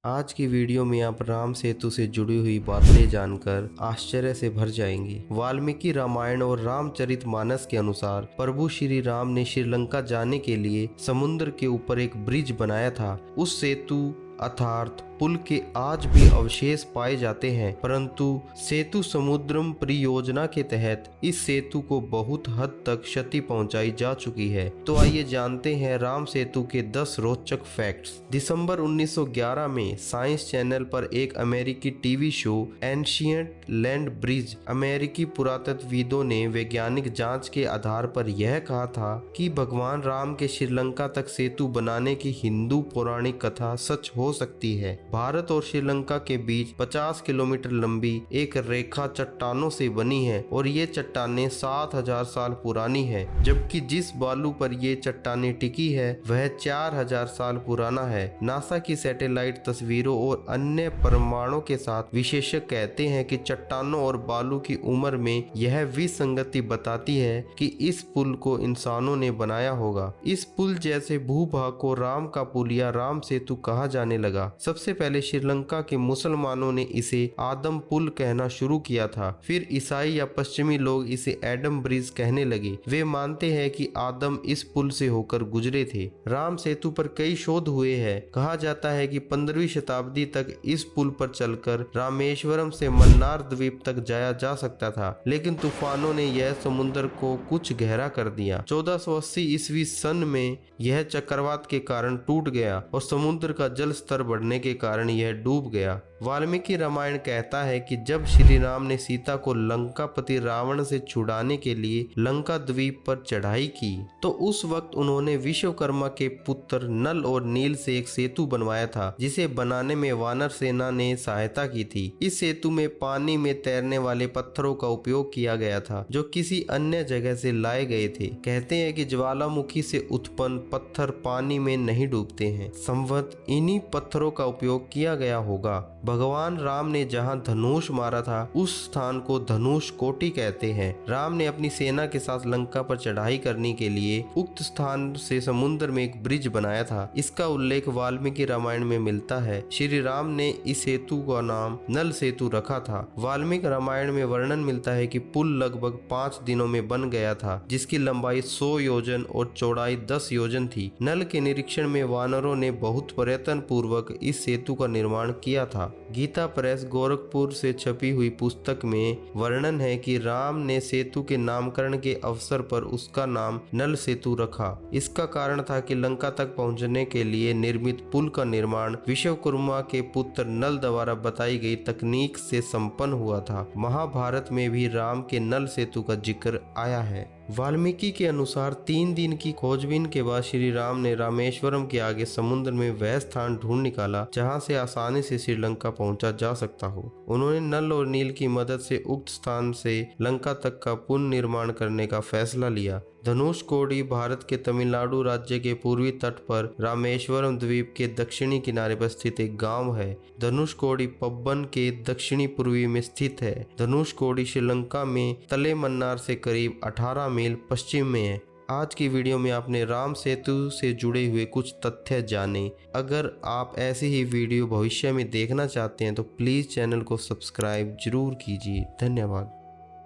आज की वीडियो में आप राम सेतु से जुड़ी हुई बातें जानकर आश्चर्य से भर जाएंगे। वाल्मीकि रामायण और रामचरितमानस के अनुसार प्रभु श्री राम ने श्रीलंका जाने के लिए समुद्र के ऊपर एक ब्रिज बनाया था। उस सेतु अर्थात पुल के आज भी अवशेष पाए जाते हैं, परंतु सेतु समुद्रम परियोजना के तहत इस सेतु को बहुत हद तक क्षति पहुंचाई जा चुकी है। तो आइए जानते हैं राम सेतु के 10 रोचक फैक्ट्स। दिसंबर 1911 में साइंस चैनल पर एक अमेरिकी TV show ancient land bridge, अमेरिकी पुरातत्वविदों ने वैज्ञानिक जांच के आधार पर यह कहा था कि भगवान राम के श्रीलंका तक सेतु बनाने की हिंदू पौराणिक कथा सच हो सकती है। भारत और श्रीलंका के बीच 50 किलोमीटर लंबी एक रेखा चट्टानों से बनी है और ये चट्टानें 7000 साल पुरानी है, जबकि जिस बालू पर ये चट्टानें टिकी है वह 4000 साल पुराना है। नासा की सैटेलाइट तस्वीरों और अन्य प्रमाणों के साथ विशेषज्ञ कहते हैं कि चट्टानों और बालू की उम्र में यह विसंगति बताती है कि इस पुल को इंसानों ने बनाया होगा। इस पुल जैसे भूभाग को राम का पुल या राम सेतु कहा जाने लगा। सबसे पहले श्रीलंका के मुसलमानों ने इसे आदम पुल कहना शुरू किया था, फिर ईसाई या पश्चिमी लोग इसे एडम ब्रिज कहने लगे। वे मानते हैं कि आदम इस पुल से होकर गुजरे थे। राम सेतु पर कई शोध हुए हैं। कहा जाता है कि 15वीं शताब्दी तक इस पुल पर चलकर रामेश्वरम से मन्नार द्वीप तक जाया जा सकता था, लेकिन तूफानों ने यह समुद्र को कुछ गहरा कर दिया। 1480 ईस्वी सन में यह चक्रवात के कारण टूट गया और समुद्र का जल स्तर बढ़ने के कारण यह डूब गया। वाल्मीकि रामायण कहता है कि जब श्री राम ने सीता को लंकापति रावण से छुड़ाने के लिए लंका द्वीप पर चढ़ाई की, तो उस वक्त उन्होंने विश्वकर्मा के पुत्र नल और नील से एक सेतु बनवाया था, जिसे बनाने में वानर सेना ने सहायता की थी। इस सेतु में पानी में तैरने वाले पत्थरों का उपयोग किया गया था, जो किसी अन्य जगह से लाए गए थे। कहते हैं कि ज्वालामुखी से उत्पन्न पत्थर पानी में नहीं डूबते हैं, संभवत इन्हीं पत्थरों का उपयोग किया गया होगा। भगवान राम ने जहां धनुष मारा था उस स्थान को धनुष कोटि कहते हैं। राम ने अपनी सेना के साथ लंका पर चढ़ाई करने के लिए उक्त स्थान से समुद्र में एक ब्रिज बनाया था। इसका उल्लेख वाल्मीकि रामायण में मिलता है। श्री राम ने इस सेतु का नाम नल सेतु रखा था। वाल्मीकि रामायण में वर्णन मिलता है कि पुल लगभग 5 दिनों में बन गया था, जिसकी लंबाई 100 योजन और चौड़ाई 10 योजन थी। नल के निरीक्षण में वानरों ने बहुत प्रयत्न पूर्वक इस सेतु का निर्माण किया था। गीता प्रेस गोरखपुर से छपी हुई पुस्तक में वर्णन है कि राम ने सेतु के नामकरण के अवसर पर उसका नाम नल सेतु रखा। इसका कारण था कि लंका तक पहुंचने के लिए निर्मित पुल का निर्माण विश्वकर्मा के पुत्र नल द्वारा बताई गई तकनीक से संपन्न हुआ था। महाभारत में भी राम के नल सेतु का जिक्र आया है। वाल्मीकि के अनुसार 3 दिन की खोजबीन के बाद श्री राम ने रामेश्वरम के आगे समुद्र में वह स्थान ढूंढ निकाला जहां से आसानी से श्रीलंका पहुंचा जा सकता हो। उन्होंने नल और नील की मदद से उक्त स्थान से लंका तक का पुनर्निर्माण करने का फैसला लिया। धनुषकोडी भारत के तमिलनाडु राज्य के पूर्वी तट पर रामेश्वरम द्वीप के दक्षिणी किनारे पर स्थित एक गांव है। धनुषकोडी पब्बन के दक्षिणी पूर्वी में स्थित है। धनुषकोडी श्रीलंका में तले मन्नार से करीब 18 मील पश्चिम में है। आज की वीडियो में आपने राम सेतु से जुड़े हुए कुछ तथ्य जाने। अगर आप ऐसी ही वीडियो भविष्य में देखना चाहते हैं तो प्लीज़ चैनल को सब्सक्राइब जरूर कीजिए। धन्यवाद।